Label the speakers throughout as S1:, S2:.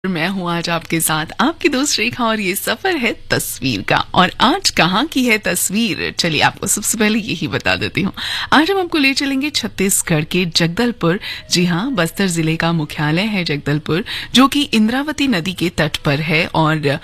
S1: मैं हूँ आज आपके साथ आपकी दोस्त रेखा और ये सफर है तस्वीर का। और आज कहाँ की है तस्वीर, चलिए आपको सबसे पहले यही बता देती हूँ। आज हम आपको ले चलेंगे छत्तीसगढ़ के जगदलपुर। जी हाँ, बस्तर जिले का मुख्यालय है जगदलपुर, जो कि इंद्रावती नदी के तट पर है। और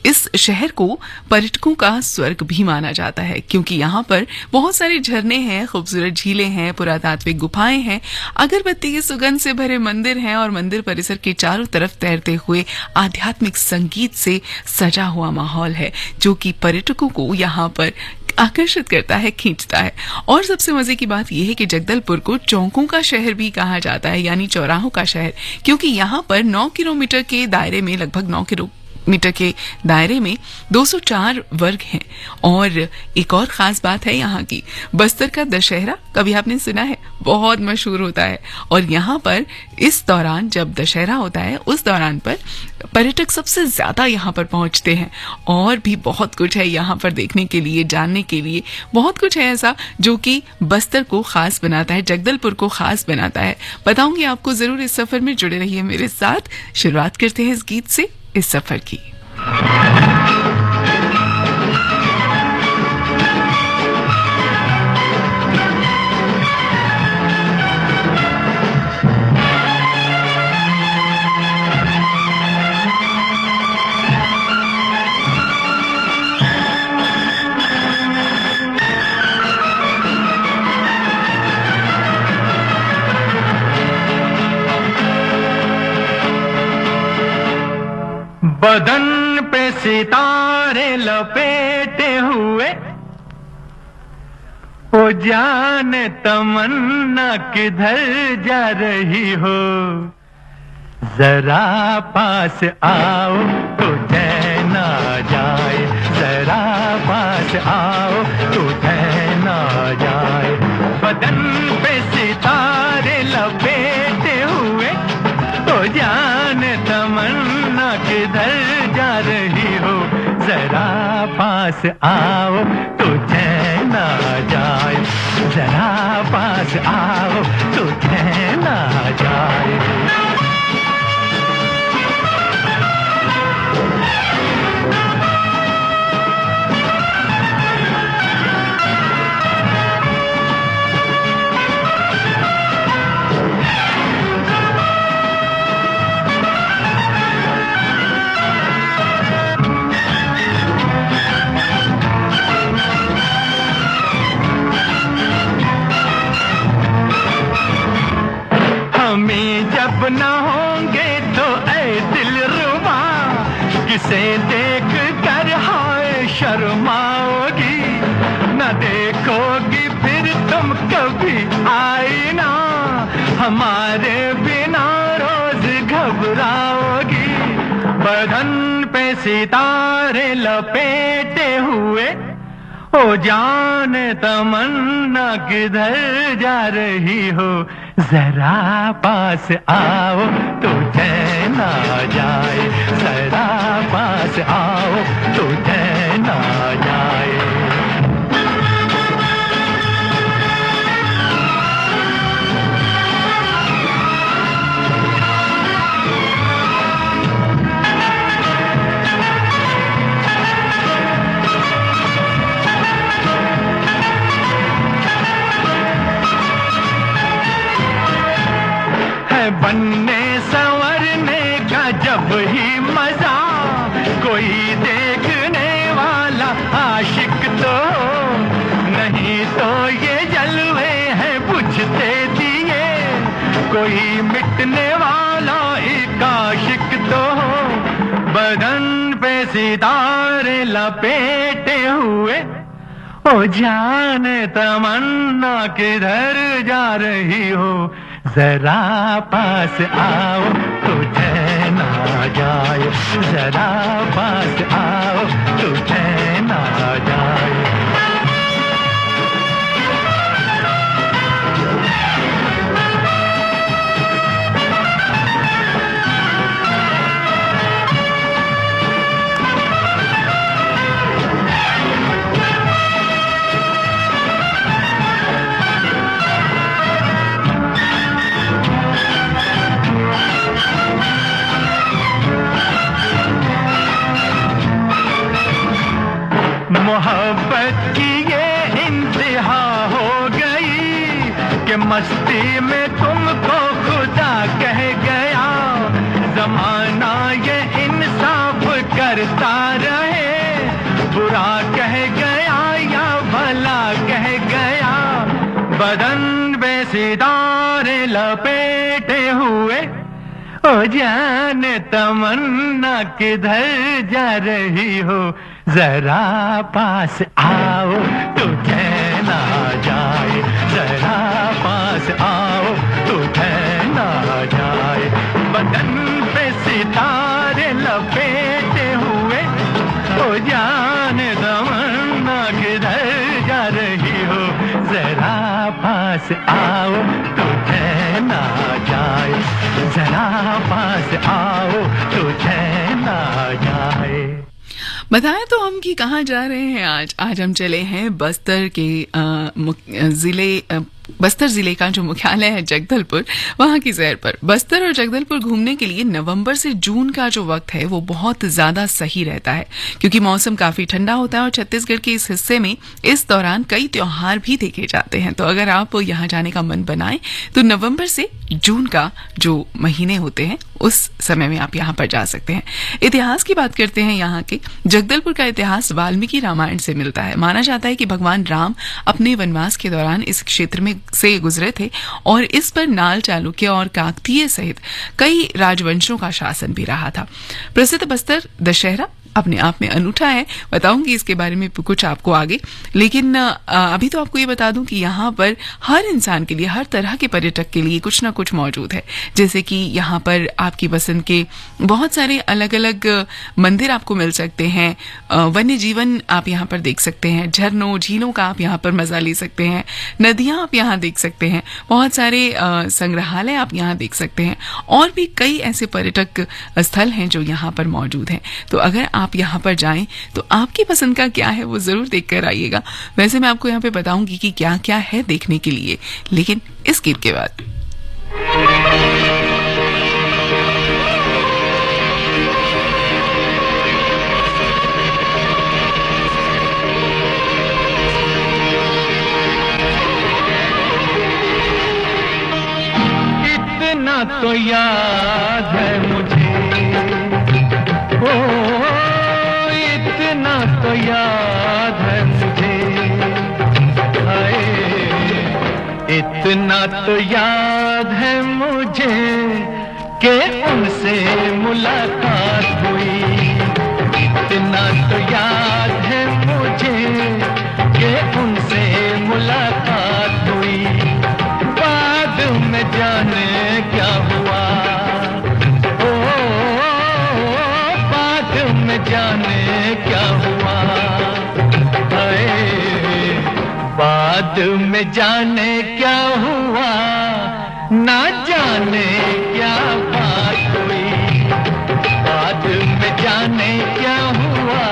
S1: इस शहर को पर्यटकों का स्वर्ग भी माना जाता है, क्योंकि यहाँ पर बहुत सारे झरने हैं, खूबसूरत झीलें हैं, पुरातात्विक गुफाएं हैं, अगरबत्ती की सुगंध से भरे मंदिर हैं और मंदिर परिसर के चारों तरफ तैरते हुए आध्यात्मिक संगीत से सजा हुआ माहौल है, जो कि पर्यटकों को यहाँ पर आकर्षित करता है, खींचता है। और सबसे मजे की बात यह है कि जगदलपुर को चौकों का शहर भी कहा जाता है, यानी चौराहों का शहर, क्योंकि यहाँ पर 9 किलोमीटर के दायरे में, लगभग 9 मीटर के दायरे में 204 वर्ग हैं। और एक और खास बात है यहाँ की, बस्तर का दशहरा कभी आपने सुना है, बहुत मशहूर होता है। और यहाँ पर इस दौरान जब दशहरा होता है, उस दौरान पर पर्यटक सबसे ज्यादा यहाँ पर पहुंचते हैं। और भी बहुत कुछ है यहाँ पर देखने के लिए, जानने के लिए, बहुत कुछ है ऐसा जो कि बस्तर को खास बनाता है, जगदलपुर को खास बनाता है। बताऊंगी आपको जरूर, इस सफर में जुड़े रहिए मेरे साथ। शुरुआत करते हैं इस गीत से, इस सफर की।
S2: बदन पे सितारे लपेटे हुए, ओ जाने तमन्ना किधर जा रही हो। जरा पास आओ तो चैन आ जाए, जरा पास आओ तो चैन आ जाए। बदन पे सितारे लपेटे हुए, ओ जाने तमन्ना किधर जा रही हो। जरा पास आओ तो चैन आ जाए, जरा पास आओ तो चैन आ जाए। जब न होंगे तो ऐ दिलरुबा, किसे देख कर हाय शर्माओगी। न देखोगी फिर तुम कभी आईना, हमारे बिना रोज घबराओगी। बदन पे सितारे लपेटे हुए, ओ जाने तमन्ना किधर जा रही हो। जरा पास आओ तो चैन आ जाए, जरा पास आओ तो चैन आ जाए। बनने संवरने का जब ही मजा, कोई देखने वाला आशिक तो हो। नहीं तो ये जलवे हैं बुझते दिए, कोई मिटने वाला एक आशिक तो हो। बदन पे सितारे लपेटे हुए, ओ जाने तमन्ना किधर जा रही हो। जरा पास आओ तो चैन आ जाए, जरा पास आओ तो चैन आ जाए। मोहब्बत की ये इंतहा हो गई कि मस्ती में तुमको खुदा कह गया। जमाना ये इंसाफ करता रहे, बुरा कह गया या भला कह गया। बदन पे सितारे लपेटे हुए, ओ जाने तमन्ना किधर जा रही हो। जरा पास आओ तो चैन आ जाए, जरा पास आओ तो चैन आ जाए। बदन पे सितारे लपेटे हुए, ओ जाने तमन्ना किधर जा रही हो। जरा पास आओ तो चैन आ जाए, जरा पास आओ तो चैन आ जाए।
S1: बताएं तो हम कि कहाँ जा रहे हैं आज हम चले हैं बस्तर के बस्तर जिले का जो मुख्यालय है जगदलपुर, वहाँ की सैर पर। बस्तर और जगदलपुर घूमने के लिए नवंबर से जून का जो वक्त है वो बहुत ज़्यादा सही रहता है, क्योंकि मौसम काफ़ी ठंडा होता है और छत्तीसगढ़ के इस हिस्से में इस दौरान कई त्योहार भी देखे जाते हैं। तो अगर आप यहाँ जाने का मन बनाएं तो नवंबर से जून का जो महीने होते हैं उस समय में आप यहाँ पर जा सकते हैं। इतिहास की बात करते हैं यहाँ के। जगदलपुर का इतिहास वाल्मीकि रामायण से मिलता है। माना जाता है कि भगवान राम अपने वनवास के दौरान इस क्षेत्र में से गुजरे थे और इस पर नाल, चालुक्य और काकतीय सहित कई राजवंशों का शासन भी रहा था। प्रसिद्ध बस्तर दशहरा अपने आप में अनूठा है, बताऊंगी इसके बारे में कुछ आपको आगे। लेकिन अभी तो आपको ये बता दूं कि यहाँ पर हर इंसान के लिए, हर तरह के पर्यटक के लिए कुछ ना कुछ मौजूद है। जैसे कि यहाँ पर आपकी पसंद के बहुत सारे अलग अलग मंदिर आपको मिल सकते हैं, वन्य जीवन आप यहाँ पर देख सकते हैं, झरनों झीलों का आप यहाँ पर मजा ले सकते हैं, नदियाँ आप यहाँ देख सकते हैं, बहुत सारे संग्रहालय आप यहाँ देख सकते हैं और भी कई ऐसे पर्यटक स्थल हैं जो यहाँ पर मौजूद हैं। तो अगर आप यहाँ पर जाएं तो आपकी पसंद का क्या है वो जरूर देख कर आइएगा। वैसे मैं आपको यहाँ पे बताऊंगी कि क्या क्या है देखने के लिए, लेकिन इस गीत के बाद।
S2: इतना तो याद है मुझे, ओ इतना तो याद है मुझे, हाय इतना तो याद है मुझे कि उनसे मुलाकात हुई। इतना तो याद है मुझे कि उनसे मुलाकात हुई। बाद में जाने क्या हुआ, जाने क्या हुआ, बाद में जाने क्या हुआ, ना जाने क्या बात हुई। बाद में जाने क्या हुआ,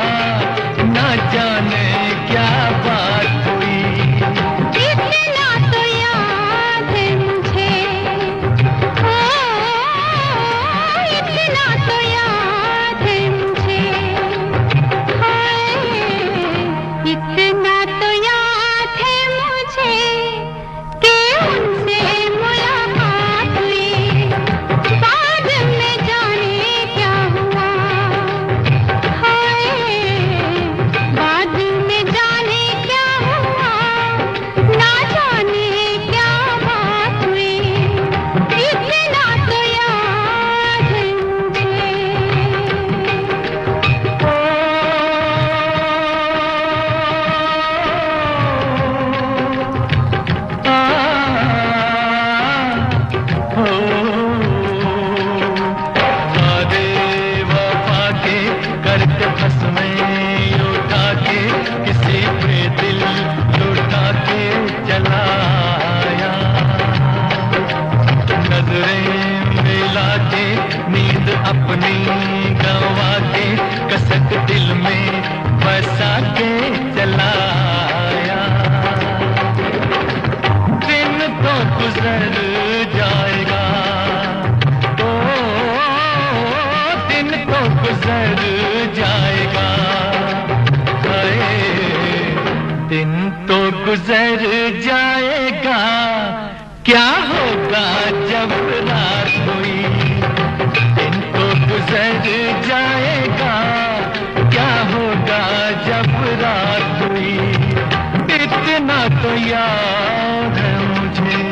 S2: ना जाने क्या बात हुई।
S3: इतना तो याद है मुझे, इतना तो याद है मुझे, इतना तो याद है मुझे कि उनसे मुलाकात हुई। बाद में जाने क्या हुआ, बाद में जाने क्या हुआ, ना जाने क्या बात हुई। इतना तो याद है मुझे।
S2: वादे वफा के करके बस में उठा के किसी पे दिल लुटा के चलाया। नजरें मिला के नींद अपनी गवा के कसक दिल में बसा के चलाया। दिन तो गुजर जाएगा, ओ दिन तो गुजर जाएगा, हाय गुजर जाएगा, क्या होगा जब रात हुई। दिन तो गुजर जाएगा, क्या होगा जब रात हुई। इतना तो याद है मुझे।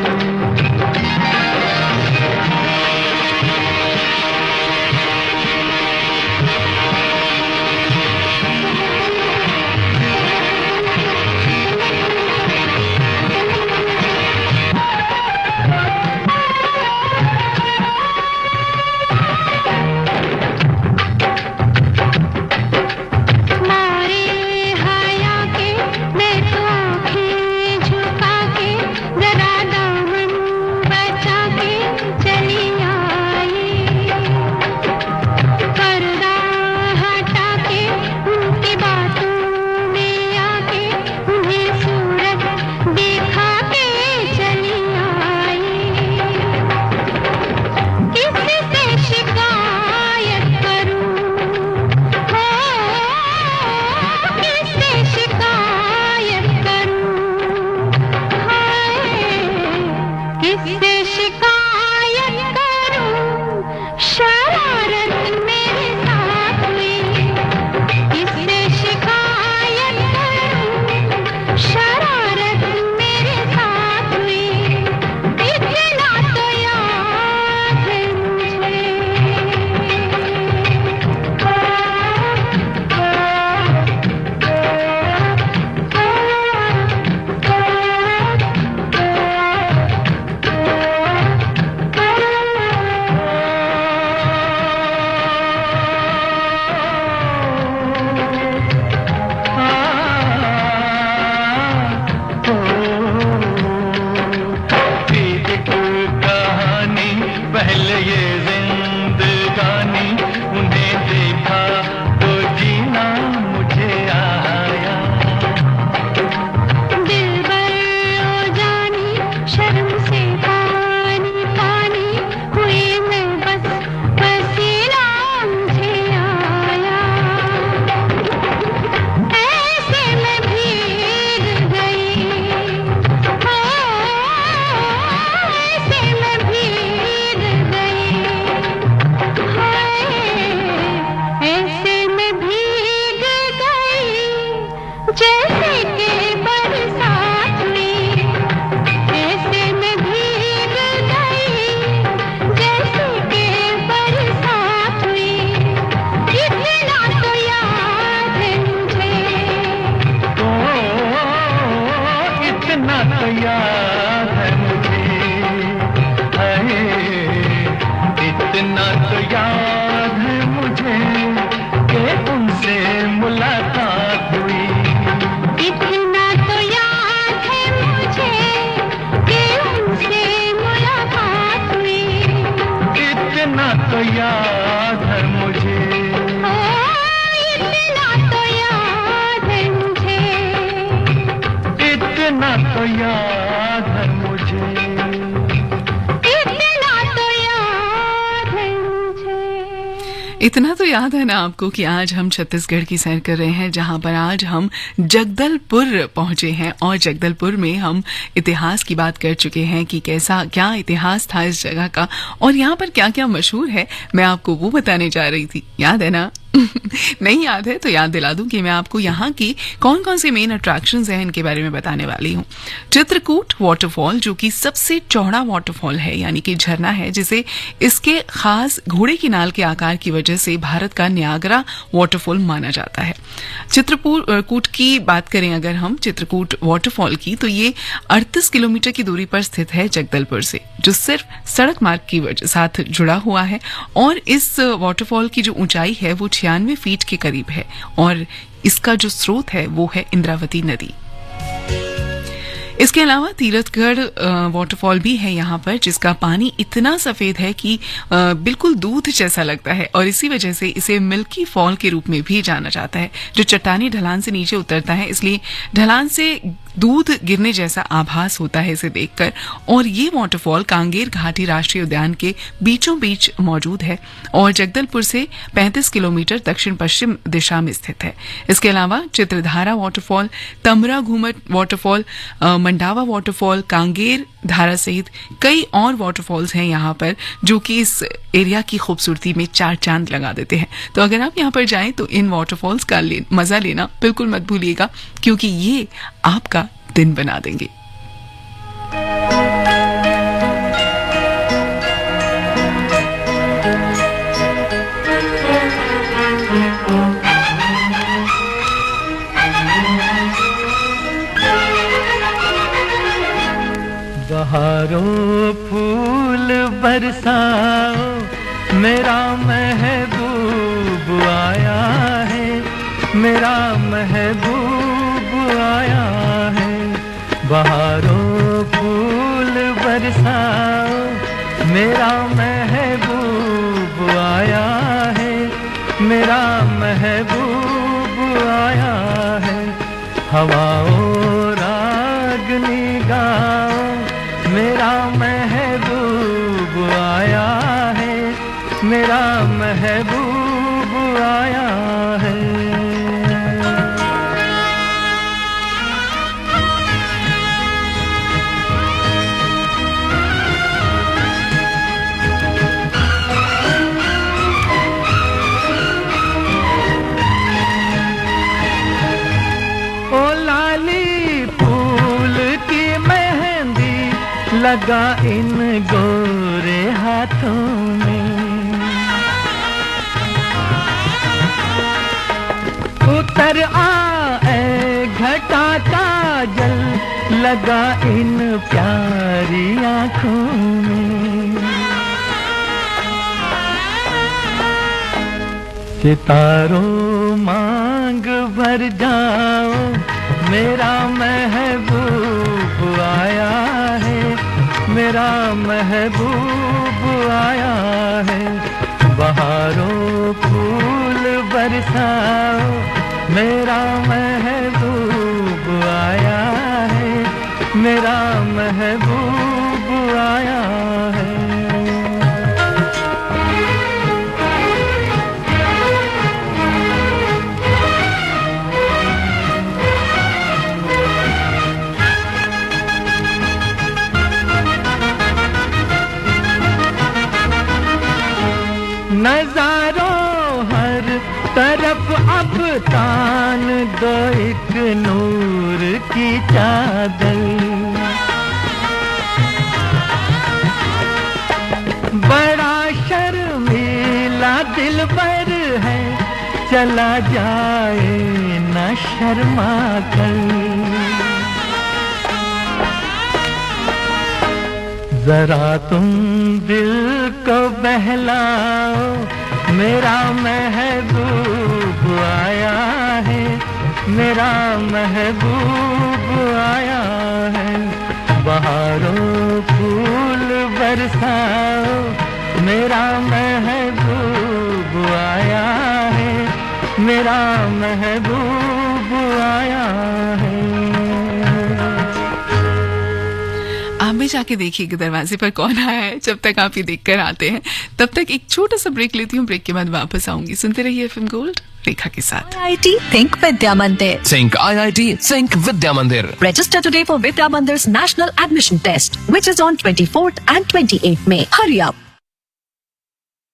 S1: इतना तो याद है ना आपको कि आज हम छत्तीसगढ़ की सैर कर रहे हैं, जहां पर आज हम जगदलपुर पहुंचे हैं और जगदलपुर में हम इतिहास की बात कर चुके हैं कि कैसा क्या इतिहास था इस जगह का और यहाँ पर क्या क्या मशहूर है। मैं आपको वो बताने जा रही थी, याद है ना? नहीं याद है तो याद दिला दूं कि मैं आपको यहाँ की कौन कौन से मेन अट्रैक्शंस हैं इनके बारे में बताने वाली हूँ। चित्रकूट वाटरफॉल जो कि सबसे चौड़ा वाटरफॉल है, यानी कि झरना है, जिसे इसके खास घोड़े की नाल के आकार की वजह से भारत का न्यागरा वाटरफॉल माना जाता है। चित्रकूट की बात करें अगर हम चित्रकूट वाटरफॉल की, तो ये 38 किलोमीटर की दूरी पर स्थित है जगदलपुर से, जो सिर्फ सड़क मार्ग की वजह साथ जुड़ा हुआ है। और इस वाटरफॉल की जो ऊंचाई है वो 96 फीट के करीब है और इसका जो स्रोत है वो है इंद्रावती नदी। इसके अलावा तीरथगढ़ वाटरफॉल भी है यहाँ पर, जिसका पानी इतना सफेद है कि बिल्कुल दूध जैसा लगता है और इसी वजह से इसे मिल्की फॉल के रूप में भी जाना जाता है, जो चट्टानी ढलान से नीचे उतरता है। इसलिए ढलान से दूध गिरने जैसा आभास होता है इसे देखकर। और ये वाटरफॉल कांगेर घाटी राष्ट्रीय उद्यान के बीचों बीच मौजूद है और जगदलपुर से 35 किलोमीटर दक्षिण पश्चिम दिशा में स्थित है। इसके अलावा Chitradhara waterfall, Tamra Ghumat waterfall, Mandawa waterfall, Kanger Dhara सहित कई और वाटरफॉल्स हैं यहाँ पर, जो कि इस एरिया की खूबसूरती में चार चांद लगा देते हैं। तो अगर आप यहाँ पर जाएं तो इन वाटरफॉल्स का मजा लेना बिल्कुल मत भूलिएगा, क्योंकि ये आपका दिन बना देंगे।
S2: बहारों फूल बरसाओ, मेरा महबूब आया है, मेरा महबूब आया है। बहारों फूल बरसाओ, मेरा महबूब आया है, मेरा महबूब आया है। हवाओं रागनी गाओ, मेरा महबूब आया है, मेरा महबूब आया है। ओ लाली फूल की मेहंदी लगा इन गोरे हाथों में, उतर आए घटा का जल लगा इन प्यारी आँखों में। सितारों मांग भर जाओ, मेरा महबूब आया है, मेरा महबूब आया है। बहारों फूल बरसाओ, मेरा महबूब आया है, मेरा महबूब आया है। नजारों हर तरफ अब तान दो एक नूर की चादर, बड़ा शर्मीला दिलबर है, चला जाए न शर्मा कर। जरा तुम दिल को बहलाओ, मेरा महबूब आया है, मेरा महबूब आया है। बहारों फूल बरसाओ, मेरा महबूब आया है, मेरा महबूब आया है।
S1: आप भी जाके देखिए कि दरवाजे पर कौन आया है। जब तक आप ये देखकर आते हैं, तब तक एक छोटा सा ब्रेक लेती हूँ। ब्रेक के बाद वापस आऊंगी। सुनते रहिए FM गोल्ड रेखा के साथ।
S4: IIT Think Vidya Mandir.
S5: Think IIT, Think Vidya Mandir.
S4: Register today for Vidya Mandir's National Admission Test, which is on 24th and 28th May. Hurry up.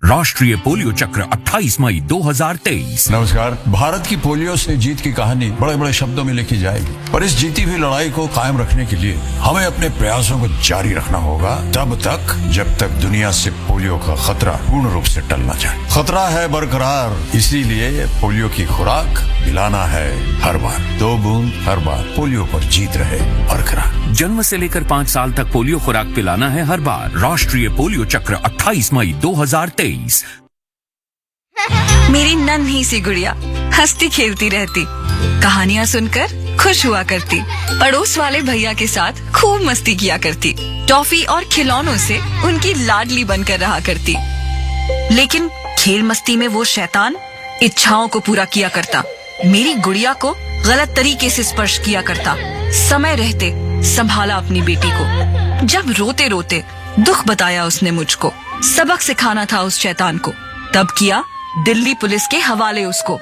S6: राष्ट्रीय पोलियो चक्र 28 मई 2023।
S7: नमस्कार। भारत की पोलियो से जीत की कहानी बड़े बड़े शब्दों में लिखी जाएगी, पर इस जीती हुई लड़ाई को कायम रखने के लिए हमें अपने प्रयासों को जारी रखना होगा, तब तक जब तक दुनिया से पोलियो का खतरा पूर्ण रूप से टल न जाए। खतरा है बरकरार, इसीलिए पोलियो की खुराक पिलाना है हर बार। 2 बूंद हर बार, पोलियो पर जीत रहे बरकरार।
S6: जन्म से लेकर 5 साल तक पोलियो खुराक पिलाना है हर बार। राष्ट्रीय पोलियो चक्र 28 मई 2023।
S4: मेरी नन्ही सी गुड़िया हंसती खेलती रहती, कहानियाँ सुनकर खुश हुआ करती, पड़ोस वाले भैया के साथ खूब मस्ती किया करती, टॉफी और खिलौनों से उनकी लाडली बनकर रहा करती। लेकिन खेल मस्ती में वो शैतान इच्छाओं को पूरा किया करता, मेरी गुड़िया को गलत तरीके से स्पर्श किया करता। समय रहते संभाला अपनी बेटी को। जब रोते रोते दुख बताया उसने मुझको, सबक सिखाना था उस शैतान को, तब किया दिल्ली पुलिस के हवाले उसको।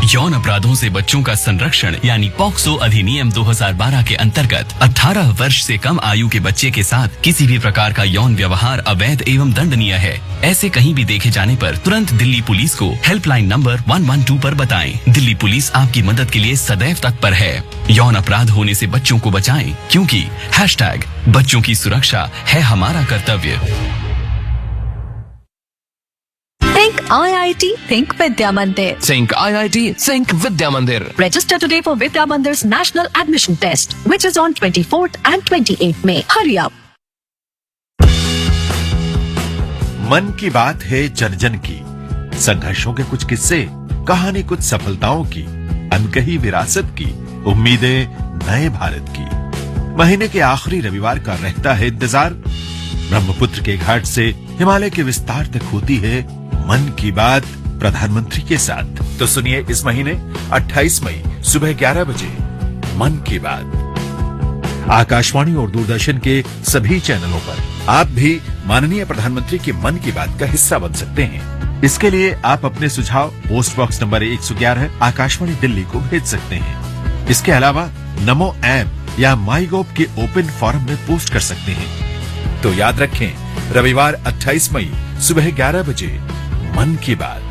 S8: यौन अपराधों से बच्चों का संरक्षण यानी पॉक्सो अधिनियम 2012 के अंतर्गत 18 वर्ष से कम आयु के बच्चे के साथ किसी भी प्रकार का यौन व्यवहार अवैध एवं दंडनीय है। ऐसे कहीं भी देखे जाने पर तुरंत दिल्ली पुलिस को हेल्पलाइन नंबर 112 पर बताएं। दिल्ली पुलिस आपकी मदद के लिए सदैव तत्पर है। यौन अपराध होने से बच्चों को बचाएं, क्योंकि #बच्चों की सुरक्षा है हमारा कर्तव्य।
S9: Think IIT, think Vidya Mandir.
S5: Think IIT, think Vidya Mandir.
S9: Register today for Vidya Mandir's National Admission Test, which is on 24th and 28th May. Hurry up.
S10: मन की बात है जन जन की, संघर्षों के कुछ किस्से, कहानी कुछ सफलताओं की, अनकही विरासत की, उम्मीदें नए भारत की। महीने के आखिरी रविवार का रहता है इंतजार। ब्रह्मपुत्र के घाट से हिमालय के विस्तार तक होती है मन की बात प्रधानमंत्री के साथ। तो सुनिए इस महीने 28 मई सुबह 11 बजे मन की बात आकाशवाणी और दूरदर्शन के सभी चैनलों पर। आप भी माननीय प्रधानमंत्री के मन की बात का हिस्सा बन सकते हैं। इसके लिए आप अपने सुझाव post box number 111 Akashvani Delhi को भेज सकते हैं। इसके अलावा नमो ऐप या माईगोव के ओपन फोरम में पोस्ट कर सकते हैं। तो याद रखें, रविवार 28 मई सुबह 11 बजे मन की बात।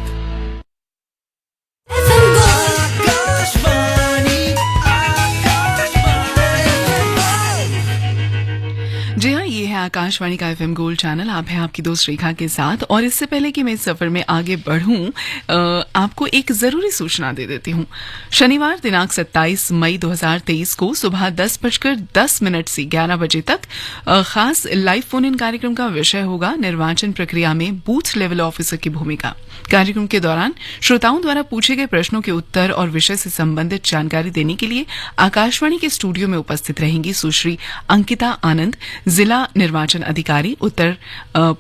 S1: जी हाँ, ये है आकाशवाणी का FM गोल्ड चैनल। आप हैं आपकी दोस्त रेखा के साथ। और इससे पहले कि मैं इस सफर में आगे बढ़ूं, आपको एक जरूरी सूचना दे देती हूं। शनिवार दिनांक 27 मई 2023 को सुबह 10:10 से 11 बजे तक खास लाइव फोन इन कार्यक्रम का विषय होगा निर्वाचन प्रक्रिया में बूथ लेवल ऑफिसर की भूमिका। कार्यक्रम के दौरान श्रोताओं द्वारा पूछे गए प्रश्नों के उत्तर और विषय से संबंधित जानकारी देने के लिए आकाशवाणी के स्टूडियो में उपस्थित रहेंगी सुश्री अंकिता आनंद, जिला निर्वाचन अधिकारी उत्तर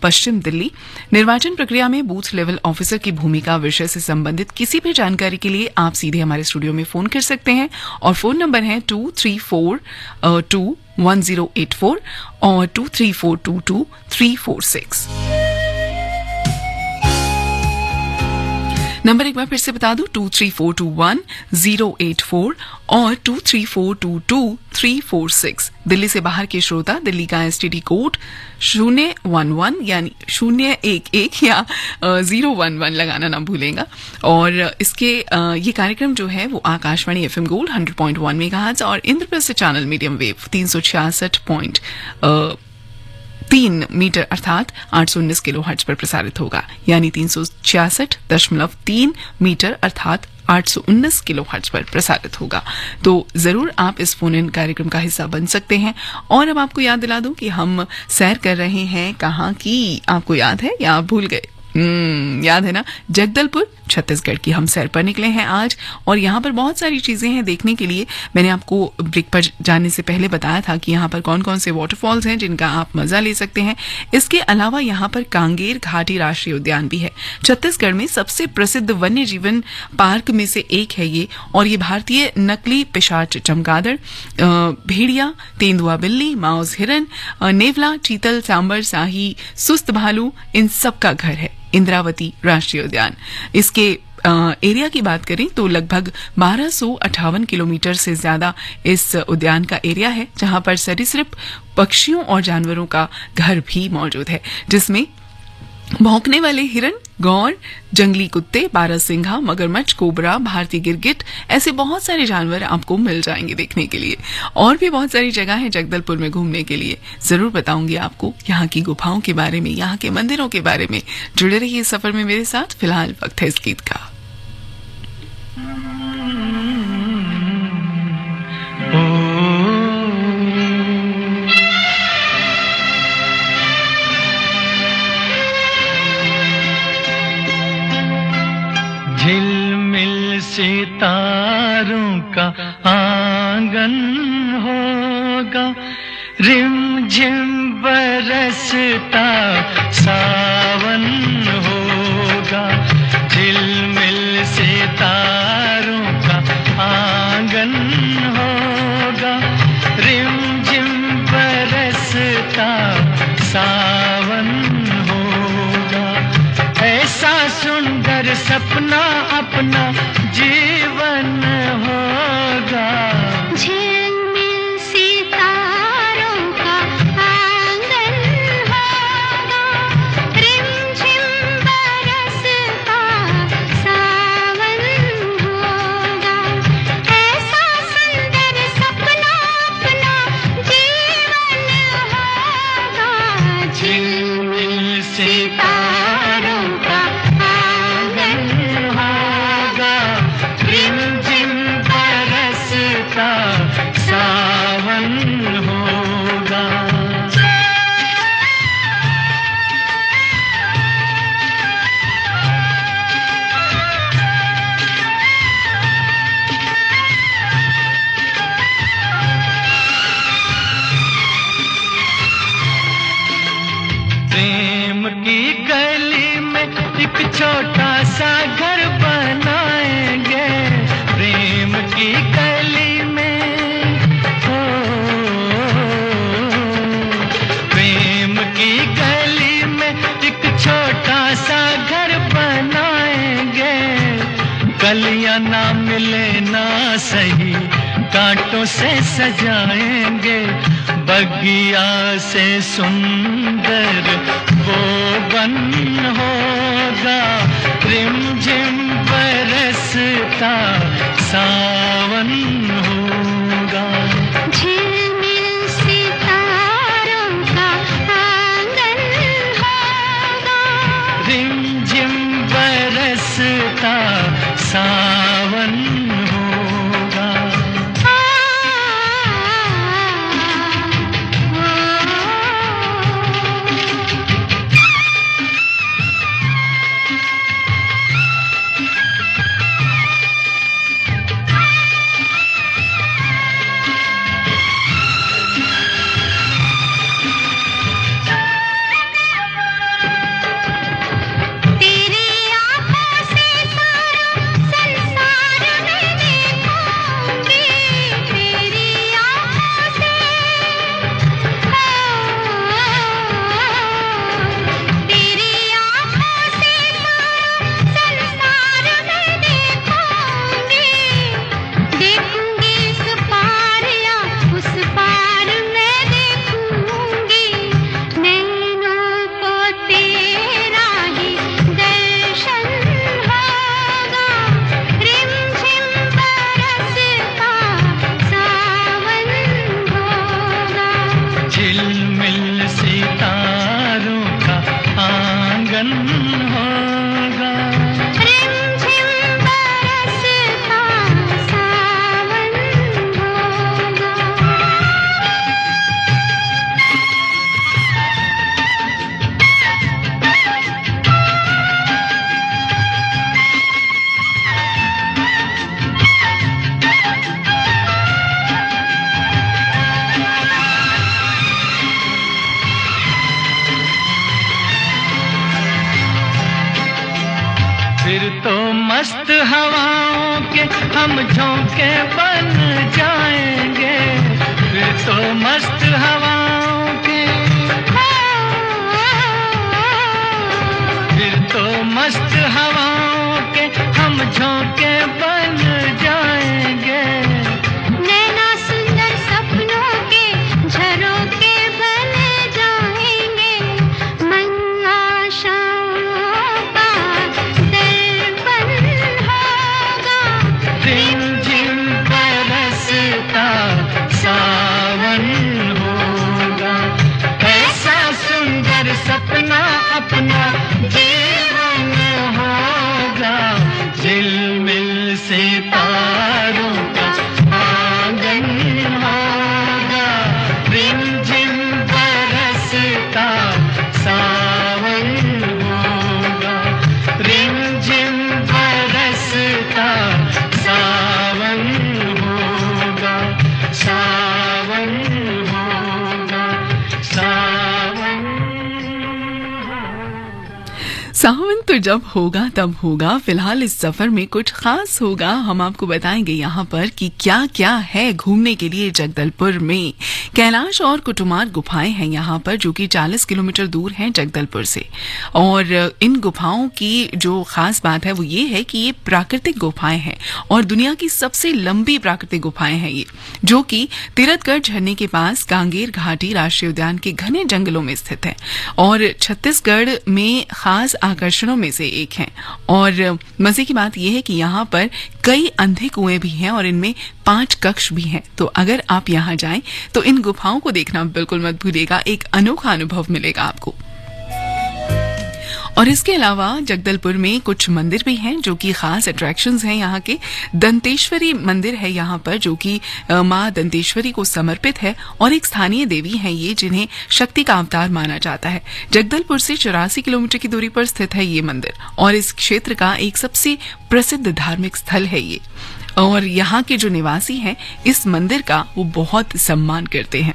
S1: पश्चिम दिल्ली। निर्वाचन प्रक्रिया में बूथ लेवल ऑफिसर की भूमिका विषय से संबंधित किसी भी जानकारी के लिए आप सीधे हमारे स्टूडियो में फोन कर सकते हैं और फोन नंबर है 23421084 और 23422346। नंबर एक बार फिर से बता दूं, 23421084 और 23422346। दिल्ली से बाहर के श्रोता दिल्ली का STD कोड 011 यानी 011 या 011 लगाना ना भूलेगा। और इसके ये कार्यक्रम जो है वो आकाशवाणी FM गोल्ड 100.1 मेगाहर्ट्ज और Indraprastha channel medium wave 366.3 metre अर्थात 819 किलोहर्ट्ज पर प्रसारित होगा, यानी 366.3 मीटर अर्थात 819 किलोहर्ट्ज पर प्रसारित होगा। तो जरूर आप इस फोन इन कार्यक्रम का हिस्सा बन सकते हैं। और अब आपको याद दिला दूं कि हम सैर कर रहे हैं कहाँ की, आपको याद है या आप भूल गए? याद है ना, जगदलपुर छत्तीसगढ़ की हम सैर पर निकले हैं आज। और यहाँ पर बहुत सारी चीजें हैं देखने के लिए। मैंने आपको ब्रेक पर जाने से पहले बताया था कि यहाँ पर कौन कौन से वाटरफॉल्स हैं जिनका आप मजा ले सकते हैं। इसके अलावा यहाँ पर कांगेर घाटी राष्ट्रीय उद्यान भी है। छत्तीसगढ़ में सबसे प्रसिद्ध वन्य जीवन पार्क में से एक है ये। और ये भारतीय नकली पिशाच चमगादड़, भेड़िया, तेंदुआ बिल्ली, माउस हिरन, नेवला, चीतल, सांबर, शाही, सुस्त भालू, इन सब का घर है इंद्रावती राष्ट्रीय उद्यान। इसके एरिया की बात करें तो लगभग 1258 किलोमीटर से ज्यादा इस उद्यान का एरिया है, जहां पर सरीसृप पक्षियों और जानवरों का घर भी मौजूद है, जिसमें भौंकने वाले हिरन, गौर, जंगली कुत्ते, बारहसिंघा, मगरमच्छ, कोबरा, भारतीय गिरगिट, ऐसे बहुत सारे जानवर आपको मिल जाएंगे देखने के लिए। और भी बहुत सारी जगह है जगदलपुर में घूमने के लिए। जरूर बताऊंगी आपको यहाँ की गुफाओं के बारे में, यहाँ के मंदिरों के बारे में। जुड़े रहिए इस सफर में मेरे साथ। फिलहाल वक्त है इस गीत का।
S2: झिलमिल सितारों का आंगन होगा, रिमझिम बरसता सावन होगा। झिलमिल सितारों का सपना अपना जीवन होगा।
S3: झिलमिल सितारों का आंगन होगा, रिमझिम बरसता सावन होगा। ऐसा सुंदर सपना अपना जीवन होगा। झिलमिल सितारों का आंगन होगा, रिमझिम बरसता सावन होगा। प्रेम की गली में एक छोटा सा घर बनाएंगे। प्रेम की गली में हो, प्रेम की गली में एक छोटा सा घर बनाएंगे। कलियां ना मिले ना सही, कांटों से सजाएंगे। बगिया से सुंदर वो बन होगा, रिमझिम बरसता सावन होगा। झिलमिल सितारों का आंगन होगा,
S2: रिमझिम बरसता सावन होगा।
S3: तेरी आँखों से सारा संसार मैं देखूंगी। तेरी आँखों से तेरी आँखों से सारा संसार मैं देखूंगी। देखूंगी इस पार या उस पार मैं देखूंगी। नैनों को तेरा ही दर्शन होगा, रिमझिम बरसता सावन होगा।
S2: झिलमिल सितारों का आंगन होगा,
S3: रिमझिम बरसता सावन होगा।
S2: फिर तो मस्त हवाओं के हम झोंके बन जाएंगे। फिर तो मस्त हवाओं के, फिर तो मस्त हवाओं के हम झोंके बन जाएंगे।
S3: नैना सुंदर सपनों के झरोखे बन जाएंगे। मन आशाओं का दर्पण होगा,
S2: रिमझिम बरसता सावन होगा। ऐसा सुंदर सपना अपना जीवन होगा। झिलमिल सितारों का आंगन होगा, रिमझिम बरसता सावन होगा। रिमझिम बरसता सावन होगा, सावन होगा, सावन।
S1: सावन तो जब होगा तब होगा। फिलहाल इस सफर में कुछ खास होगा। हम आपको बताएंगे यहाँ पर कि क्या क्या है घूमने के लिए जगदलपुर में। कैलाश और कुटुमार गुफाएं हैं यहाँ पर, जो कि 40 किलोमीटर दूर हैं जगदलपुर से। और इन गुफाओं की जो खास बात है वो ये है कि ये प्राकृतिक गुफाएं हैं और दुनिया की सबसे लंबी प्राकृतिक गुफाएं हैं ये, जो कि तीरथगढ़ झरने के पास कांगेर घाटी राष्ट्रीय उद्यान के घने जंगलों में स्थित है और छत्तीसगढ़ में खास आकर्षणों में से एक है। और मजे की बात यह है कि यहाँ पर कई अंधे कुएं भी हैं और इनमें 5 कक्ष भी हैं। तो अगर आप यहाँ जाएं तो इन गुफाओं को देखना बिल्कुल मत भूलिएगा, एक अनोखा अनुभव मिलेगा आपको। और इसके अलावा जगदलपुर में कुछ मंदिर भी हैं जो कि खास अट्रैक्शंस हैं यहाँ के। दंतेश्वरी मंदिर है यहाँ पर, जो कि माँ दंतेश्वरी को समर्पित है और एक स्थानीय देवी है ये, जिन्हें शक्ति का अवतार माना जाता है। जगदलपुर से 84 किलोमीटर की दूरी पर स्थित है ये मंदिर और इस क्षेत्र का एक सबसे प्रसिद्ध धार्मिक स्थल है ये। और यहाँ के जो निवासी हैं इस मंदिर का वो बहुत सम्मान करते हैं।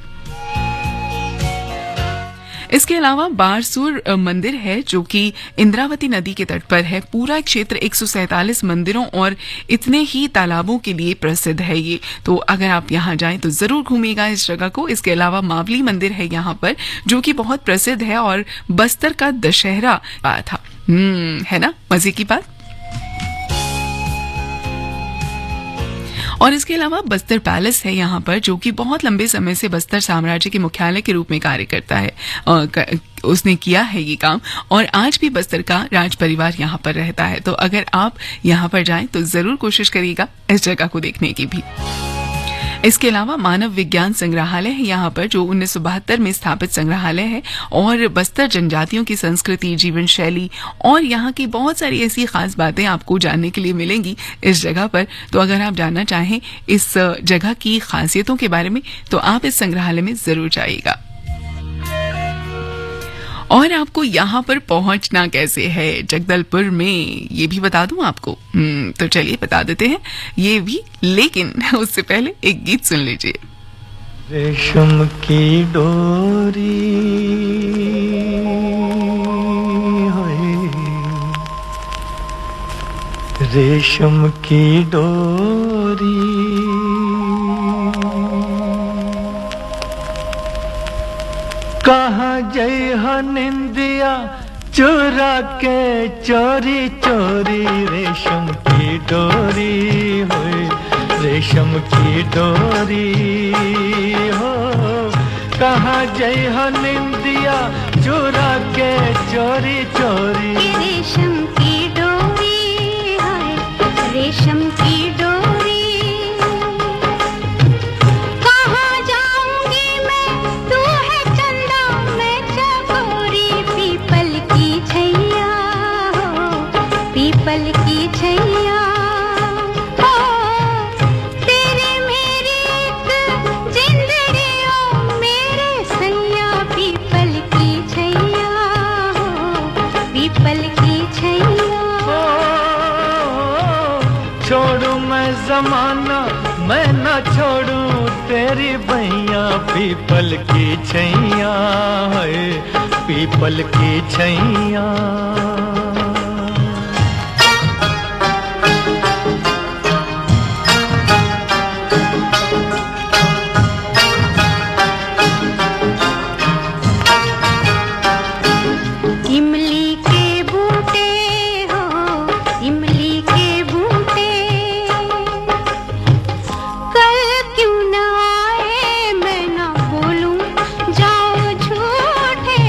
S1: इसके अलावा बारसूर मंदिर है जो कि इंद्रावती नदी के तट पर है। पूरा क्षेत्र 147 मंदिरों और इतने ही तालाबों के लिए प्रसिद्ध है ये। तो अगर आप यहाँ जाएं तो जरूर घूमिएगा इस जगह को। इसके अलावा मावली मंदिर है यहाँ पर, जो कि बहुत प्रसिद्ध है और बस्तर का दशहरा आया था। है ना मजे की बात। और इसके अलावा बस्तर पैलेस है यहाँ पर, जो कि बहुत लंबे समय से बस्तर साम्राज्य के मुख्यालय के रूप में कार्य करता है। उसने किया है ये काम और आज भी बस्तर का राज परिवार यहाँ पर रहता है। तो अगर आप यहाँ पर जाएं तो जरूर कोशिश करिएगा इस जगह को देखने की भी। इसके अलावा मानव विज्ञान संग्रहालय है यहाँ पर, जो 1972 में स्थापित संग्रहालय है और बस्तर जनजातियों की संस्कृति, जीवन शैली और यहाँ की बहुत सारी ऐसी खास बातें आपको जानने के लिए मिलेंगी इस जगह पर। तो अगर आप जानना चाहें इस जगह की खासियतों के बारे में तो आप इस संग्रहालय में जरूर जाइएगा। और आपको यहाँ पर पहुंचना कैसे है जगदलपुर में, ये भी बता दूं आपको। तो चलिए बता देते हैं ये भी, लेकिन उससे पहले एक गीत सुन लीजिए।
S2: रेशम की डोरी होए, रेशम की डोरी कहाँ जय निंदिया चुरा के चोरी चोरी, रेशम की डोरी होए, रेशम की डोरी हो। कहाँ जय निंदिया चुरा के चोरी चोरी,
S3: रेशम की डोरी है, रेशम की डोरी। कहाँ जाऊंगी मैं, तू है चंदा मैं चकोरी, पीपल की छैया हो, पीपल की छैया हो। तेरे मेरी एक जिंदगी हो, मेरे सैया, पीपल की छैया हो, पीपल की छैया।
S2: छोड़ू मैं जमाना मैं न छोड़ू तेरी भैया, पीपल की छैया है, पीपल की छैया।
S3: इमली के बूटे हो, इमली के बूटे, कल क्यों न आए मैं न बोलूं जाओ झूठे,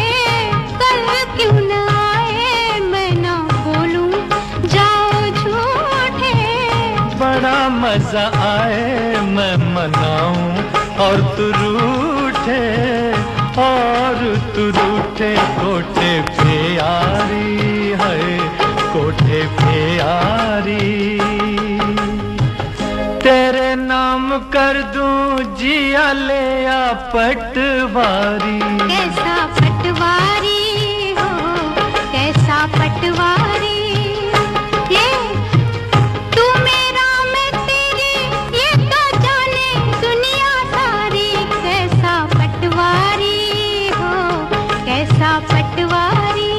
S3: कल क्यों न आए मैं न बोलूं जाओ झूठे।
S2: बड़ा मजा आए मैं मनाऊं और तू रूठे, और तू रूठे कोठे पे यारी है, कोठे पे यारी। तेरे नाम कर दूं जिया ले आ पटवारी,
S3: कैसा पटवारी हो, कैसा पटवारी। ये तू मेरा मैं तेरी, ये तो जाने दुनिया सारी, कैसा पटवारी हो, कैसा पटवारी।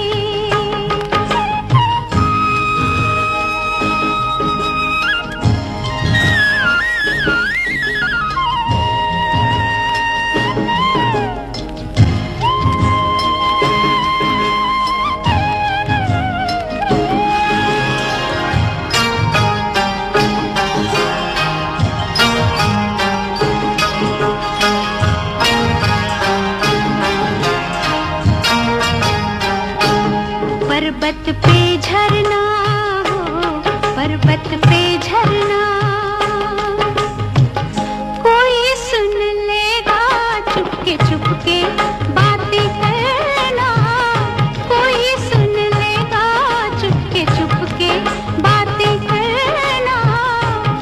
S3: पे झरना हो, पर्वत पे झरना, कोई सुन लेगा चुपके चुपके बातें करना, कोई सुन लेगा चुपके चुपके बातें करना।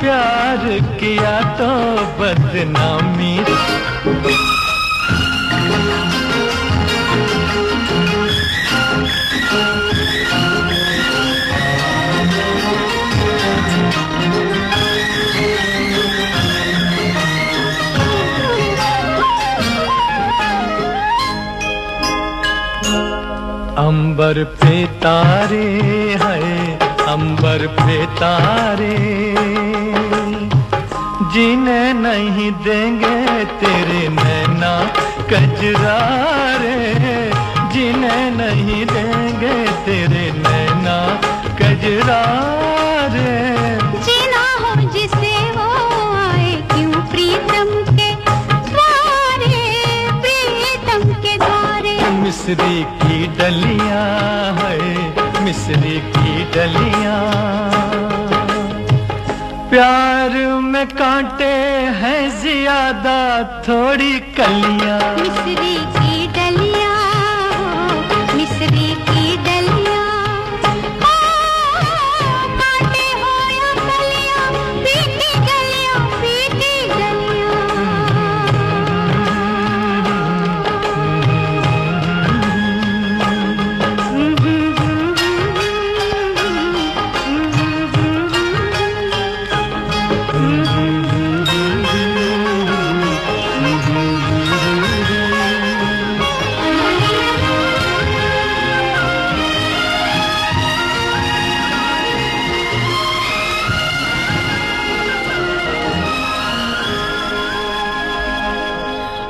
S2: प्यार किया तो बदनामी, अंबर पे तारे हैं, अंबर पे तारे, जीने नहीं देंगे तेरे नैना कजरारे, जीने नहीं देंगे तेरे नैना कजरारे।
S3: जीना हो जिसे वो आए क्यों प्रीतम के द्वारे, प्रीतम के द्वारे।
S2: मिस्री की डलियां है, मिस्री की डलियां, प्यार में कांटे हैं ज्यादा थोड़ी कलियां।
S3: मिस्री की डलियां हो, मिस्री की डलियां, कांटे हो या कलियां, पीकी गलियां, पीकी गलियां।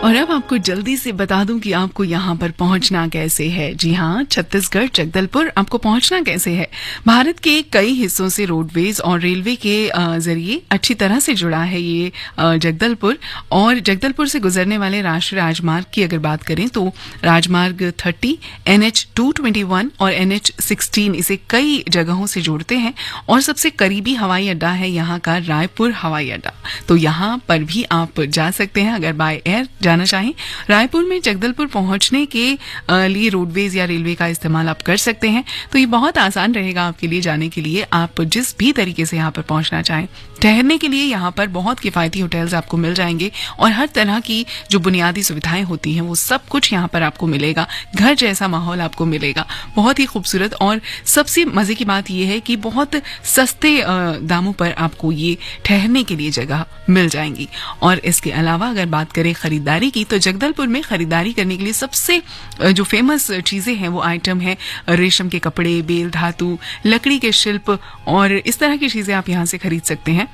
S1: और अब आपको जल्दी से बता दूं कि आपको यहाँ पर पहुंचना कैसे है। जी हाँ, छत्तीसगढ़ जगदलपुर आपको पहुंचना कैसे है। भारत के कई हिस्सों से रोडवेज और रेलवे के जरिए अच्छी तरह से जुड़ा है ये जगदलपुर। और जगदलपुर से गुजरने वाले राष्ट्रीय राजमार्ग की अगर बात करें तो राजमार्ग 30, NH 221 और NH 16 इसे कई जगहों से जोड़ते हैं। और सबसे करीबी हवाई अड्डा है यहाँ का रायपुर हवाई अड्डा, तो यहाँ पर भी आप जा सकते हैं अगर बाय एयर जाना चाहें। रायपुर में जगदलपुर पहुंचने के लिए रोडवेज या रेलवे का इस्तेमाल आप कर सकते हैं, तो ये बहुत आसान रहेगा आपके लिए जाने के लिए। आप जिस भी तरीके से यहाँ पर पहुंचना चाहें, ठहरने के लिए यहाँ पर बहुत किफायती होटल्स आपको मिल जाएंगे और हर तरह की जो बुनियादी सुविधाएं होती हैं वो सब कुछ यहाँ पर आपको मिलेगा। घर जैसा माहौल आपको मिलेगा, बहुत ही खूबसूरत। और सबसे मजे की बात यह है कि बहुत सस्ते दामों पर आपको ये ठहरने के लिए जगह मिल जाएंगी। और इसके अलावा अगर बात करें खरीदारी की, तो जगदलपुर में खरीदारी करने के लिए सबसे जो फेमस चीजें हैं वो आइटम है रेशम के कपड़े, बेल धातु, लकड़ी के शिल्प और इस तरह की चीजें आप यहाँ से खरीद सकते हैं।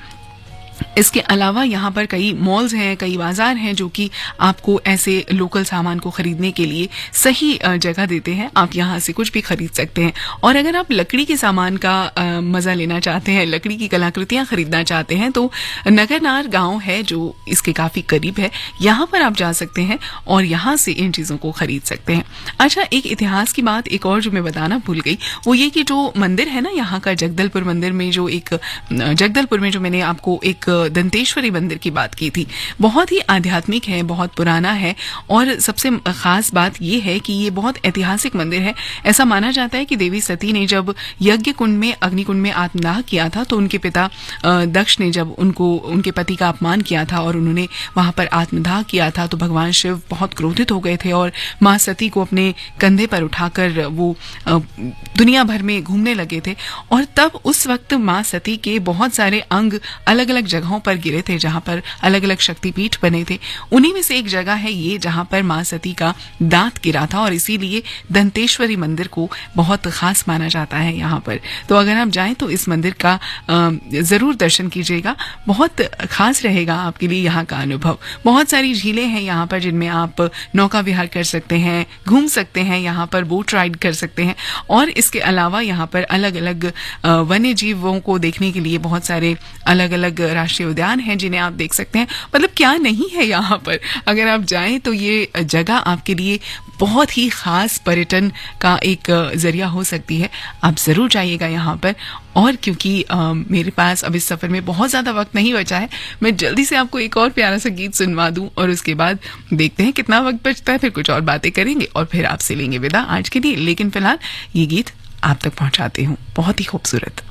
S1: इसके अलावा यहाँ पर कई मॉल्स हैं, कई बाजार हैं जो कि आपको ऐसे लोकल सामान को खरीदने के लिए सही जगह देते हैं। आप यहाँ से कुछ भी खरीद सकते हैं। और अगर आप लकड़ी के सामान का मजा लेना चाहते हैं, लकड़ी की कलाकृतियां खरीदना चाहते हैं, तो नगरनार गांव है जो इसके काफी करीब है, यहाँ पर आप जा सकते हैं और यहाँ से इन चीजों को खरीद सकते हैं। अच्छा, एक इतिहास की बात एक और जो मैं बताना भूल गई, वो ये कि जो मंदिर है ना यहाँ का जगदलपुर मंदिर में, जो एक जगदलपुर में जो मैंने आपको एक दंतेश्वरी मंदिर की बात की थी, बहुत ही आध्यात्मिक है, बहुत पुराना है। और सबसे खास बात यह है कि ये बहुत ऐतिहासिक मंदिर है। ऐसा माना जाता है कि देवी सती ने जब यज्ञ कुंड में, अग्निकुंड में आत्मदाह किया था, तो उनके पिता दक्ष ने जब उनको, उनके पति का अपमान किया था और उन्होंने वहां पर आत्मदाह किया था, तो भगवान शिव बहुत क्रोधित हो गए थे और माँ सती को अपने कंधे पर उठाकर वो दुनिया भर में घूमने लगे थे। और तब उस वक्त माँ सती के बहुत सारे अंग अलग अलग जगहों पर गिरे थे, जहां पर अलग अलग शक्तिपीठ बने थे। उन्हीं में से एक जगह है ये जहां पर मां सती का दांत गिरा था, और इसीलिए दंतेश्वरी मंदिर को बहुत खास माना जाता है यहाँ पर। तो अगर आप जाएं तो इस मंदिर का जरूर दर्शन कीजिएगा, बहुत खास रहेगा आपके लिए यहाँ का अनुभव। बहुत सारी झीलें हैं यहाँ पर जिनमें आप नौका विहार कर सकते हैं, घूम सकते हैं, यहाँ पर बोट राइड कर सकते हैं। और इसके अलावा यहाँ पर अलग अलग वन्य जीवों को देखने के लिए बहुत सारे अलग अलग राष्ट्रीय उद्यान हैं जिन्हें आप देख सकते हैं। मतलब क्या नहीं है यहाँ पर, अगर आप जाएं तो ये जगह आपके लिए बहुत ही खास पर्यटन का एक जरिया हो सकती है। आप जरूर जाइएगा यहाँ पर। और क्योंकि मेरे पास अब इस सफर में बहुत ज्यादा वक्त नहीं बचा है, मैं जल्दी से आपको एक और प्यारा सा गीत सुनवा दूं और उसके बाद देखते हैं कितना वक्त बचता है, फिर कुछ और बातें करेंगे और फिर आपसे लेंगे विदा आज के लिए। लेकिन फिलहाल ये गीत आप तक पहुंचाती हूँ, बहुत ही खूबसूरत।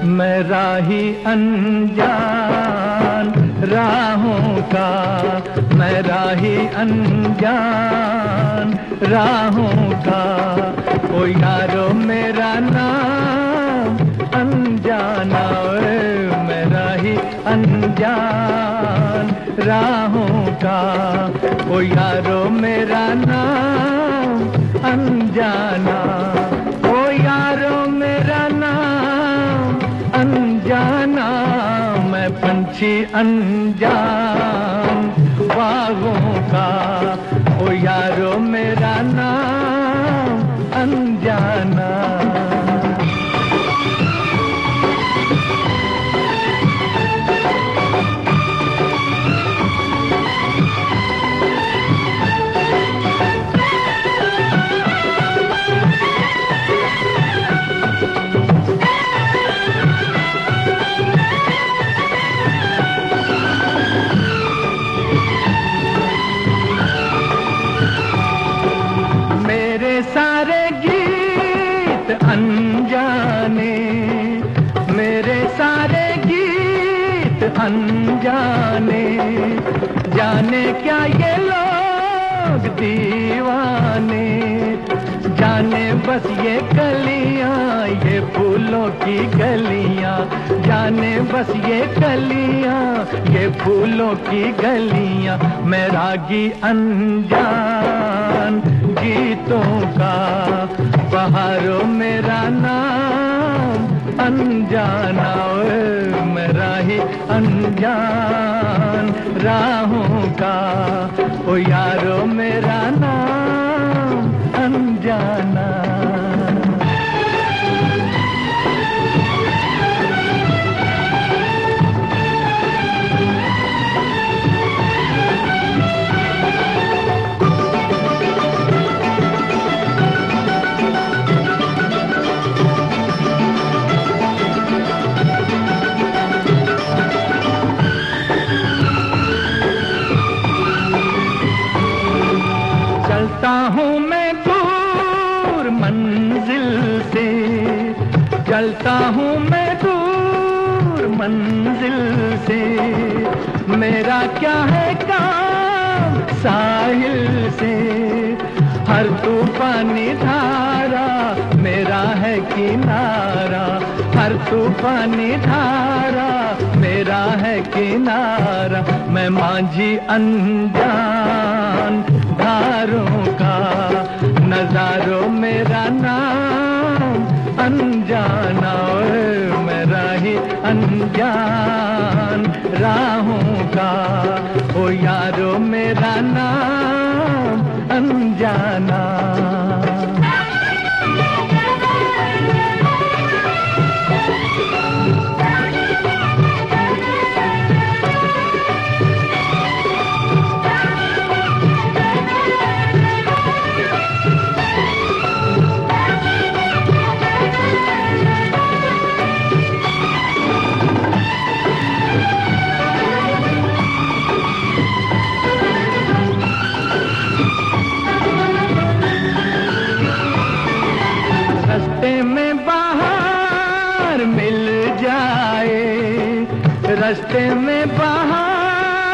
S2: मैं राही अनजान राहों का, मैं राही अनजान राहों का, ओ यारो मेरा नाम अनजाना, ओए मैं राही अनजान राहों का, ओ यारो मेरा नाम अनजाना, ओ यारो मेरा नाम अनजाना, मैं पंछी अनजान बागों का, ओ यारो मेरा नाम अनजाना। सारे गीत अनजाने, मेरे सारे गीत अनजाने, जाने क्या ये लोग दीवाने, जाने बस ये कलियां, ये फूलों की गलियां, जाने बस ये कलियां, ये फूलों की गलियां, मैं रागी अनजान गीतों का, बहारों मेरा नाम अनजाना, ओए मैं राही अनजान राहों का, ओ यारो मेरा नाम अनजाना। चलता हूँ मैं दूर मंजिल से, चलता हूँ मैं दूर मंजिल से, मेरा क्या है काम साहिल से, हर तूफानी धारा मेरा है किनारा, हर तूफानी धारा मेरा है किनारा, मैं मांझी अनजान धारों का, नजारों मेरा नाम अनजाना, ओए मैं राही अनजान राहों का, ओ यारो मेरा नाम अनजाना। रास्ते में बहार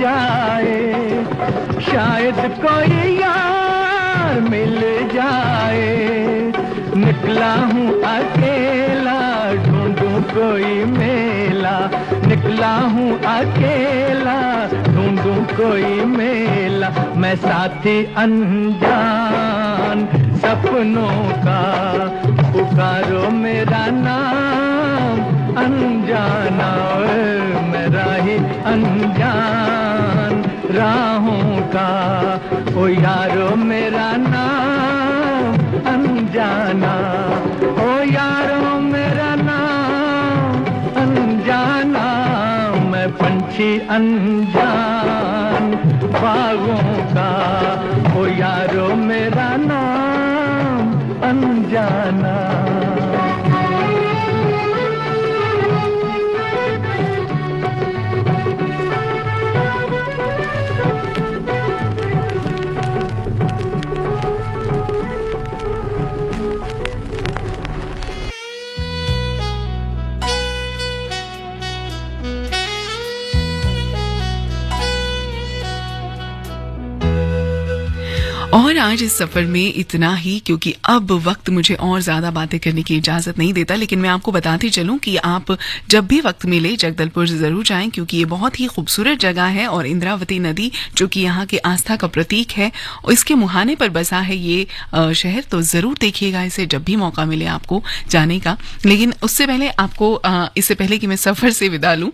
S2: जाए, शायद कोई यार मिल जाए। निकला हूँ अकेला, ढूंढूं कोई मेला। निकला हूँ अकेला, ढूंढूं कोई मेला। मैं साथी अनजान सपनों का, पुकारो मेरा नाम अनजाना। मेरा ही अनजान राहों का, ओ यारो मेरा नाम अनजाना। ओ यारो मेरा नाम अनजाना। मैं पंछी अनजान बागों का, ओ यारो मेरा नाम अनजाना।
S1: और आज इस सफर में इतना ही, क्योंकि अब वक्त मुझे और ज्यादा बातें करने की इजाजत नहीं देता। लेकिन मैं आपको बताती चलूं कि आप जब भी वक्त मिले जगदलपुर जरूर जाएं, क्योंकि ये बहुत ही खूबसूरत जगह है। और इंद्रावती नदी जो कि यहाँ के आस्था का प्रतीक है, और इसके मुहाने पर बसा है ये शहर, तो जरूर देखिएगा इसे जब भी मौका मिले आपको जाने का। लेकिन उससे पहले आपको, इससे पहले कि मैं सफर से विदा लूं,